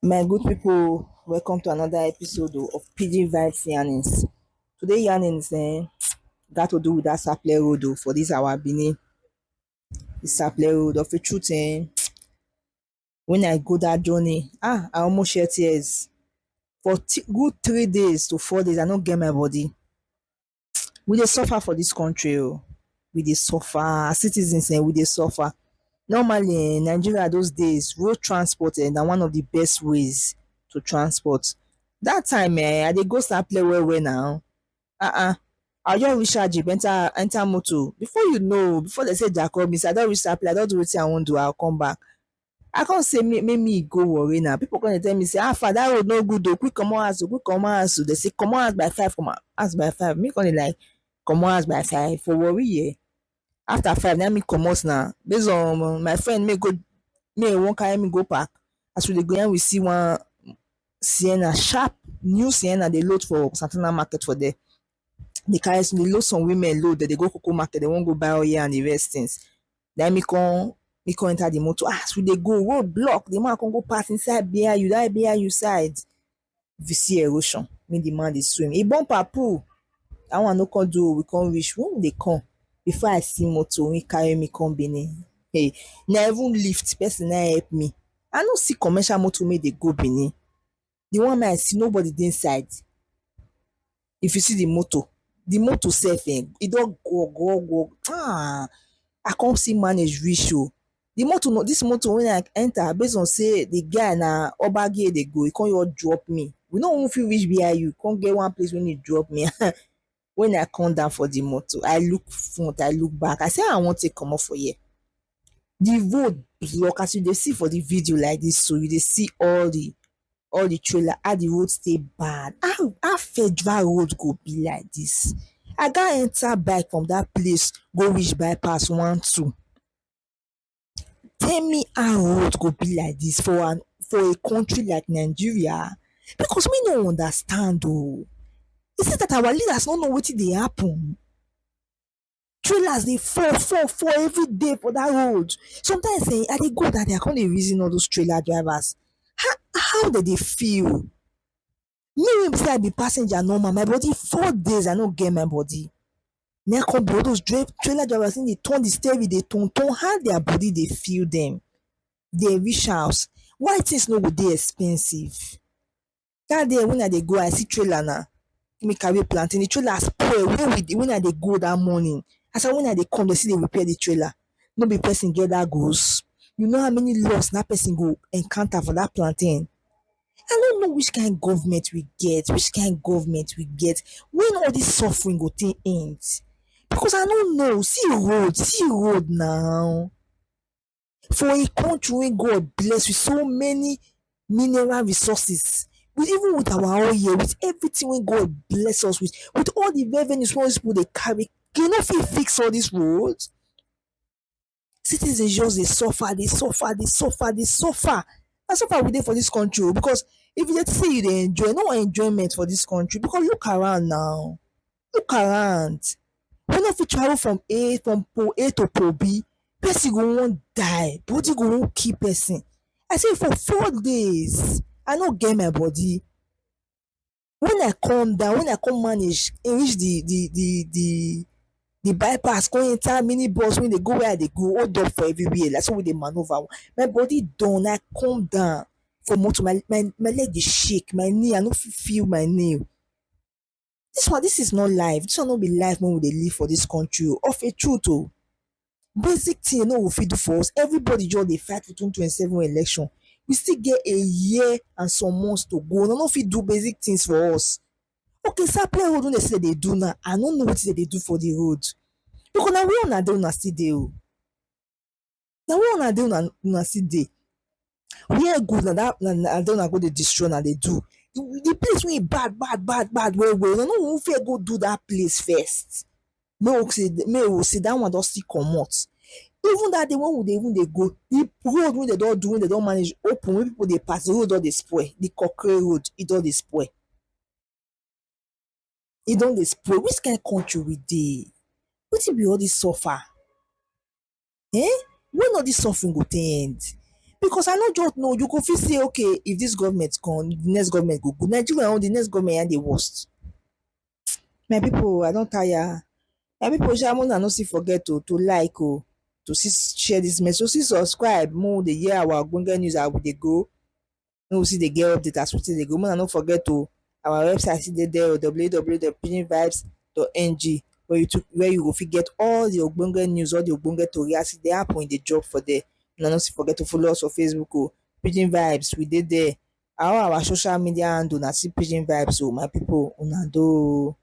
My good people, welcome to another episode of PG Vibes Yarnings. Today yarnings got to do with that Sapele road for this our Benin. The Sapele road of the truth when I go that journey, I almost shed tears. For good 3 days to 4 days, I don't get my body. We dey suffer for this country we dey suffer, citizens we dey suffer. Normally Nigeria those days road transport na one of the best ways to transport. Dat time I dey go Sapele well well now. I just reach Ajib enter motor, before you know, before dem say Jacob miss, I don reach Sapele, I don do wetin I wan do, I go come back. I come say make me go worry now. Pipo come dey tell me say far dat road no good quick comot house quick comot house dey say comot house by 5, comot house by 5. Me come dey like comot house by 5 for worry here. After 5 na me comot na based on my friend make e wan carry me go park. As we dey go na we see one Sienna, sharp new Sienna dey load for Santana market for there. Dey load some women load, dem dey go cocoa market, dem wan go buy oil and the rest things. Na me come enter the motor. As we dey go, road block, the man come go pass inside BIU, that BIU side. If you see erosion, make the man dey swim. E bumper pull, that one no come do, we come reach. When we dey come, before I see motor wey carry me come Benin, na even lift person na help me. I no see commercial motor wey dey go Benin. The one wey I see, nobody dey inside. If you see the motor sef e don go. I come still manage reach the motor. This motor when I enter, based on say the guy na Obage dey go, e come just drop me. We no even fit reach BIU, come get one place when e drop me. When I come down for the motor, I look front, I look back, I say I wan take comot for here. The road block, as you dey see for the video like this, so you dey see all the trailer, how the road stay bad. How federal road go be like this? I gat enter bike from that place go reach bypass 1-2. Tell me how road go be like this for a country like Nigeria? Because me no understand Is it that our leaders no know wetin dey happen? Trailers dey fall every day for that road. Sometimes I dey go that day, I come dey reason all those trailer drivers. How dem dey feel? Me wey be say I be passenger normal, my body 4 days I no get my body. Na come be all those trailer drivers dey turn the steering, dey turn. How their body dey feel dem? Dey reach house, why things no go dey expensive? That day when I dey go, I see trailer na me carry plantain. The trailer spoil when I dey go that morning. As when I dey come, dey still dey repair the trailer. No be person get that goes. You know how many loss that person go encounter for that plantain? I no know which kind government we get, when all this suffering go take end. Because I no know. See road now. For a country wey God bless with so many mineral resources, even with our oil, with everything wey God bless us with all the revenues wey people dey carry, you no fit fix all dis roads? Citizens just dey suffer. Na suffer we dey for dis country because if you dey say you dey enjoy, no enjoyment for dis country. Because look around now, we no fit travel from pole A to pole B, person go wan die, body go wan kill person. I say for 4 days I no get my body. When I come down, when I come manage reach the bypass, come enter mini bus wey dey go where I dey go, hold up for everywhere like so we dey manoeuvre. My body done. I come down for motor, my leg dey shake, my knee, I no fit feel my nail. This is not life. This one no be life wey we dey live for this country of a truth. Basic thing no go fit do for us. Everybody just dey fight for 2027 election. We still get a year and some months to go. Una no fit do basic things for us. Okay, Sapele road wey dem say dem dey do now, I no know wetin dem dey do for the road. Because na where una dey, una still dey na where una dey, una still dey. Where good na that una go dey destroy, una dey do. The place wey bad well well, una no even fit go do that place first. Make we say that one don still comot. Even that day when we dey even dey go, the road wey dem don do, wey dem don manage open, wey people dey pass, the road don dey spoil. The concrete road, e don dey spoil. Which kind country we dey? Wetin be all this suffer? When all this suffering go take end? because I no just know you go fit say okay if dis government come the next government go good. Nigeria own the next government na dey worst. My pipu I don tire. My pipu sha make una no still forget to like to still share dis message, to still subscribe make we dey hear our ogbonge news as we dey go, make we still dey get update as we still dey go. Make una no forget our website still dey there www.pidginvibes.ng where you go fit get all the ogbonge news, all the ogbonge tori as e dey happen e dey drop for there. Una no still forget to follow us for Facebook Pidgin Vibes we dey there. All our social media handle na still Pidgin Vibes my pipu una doh.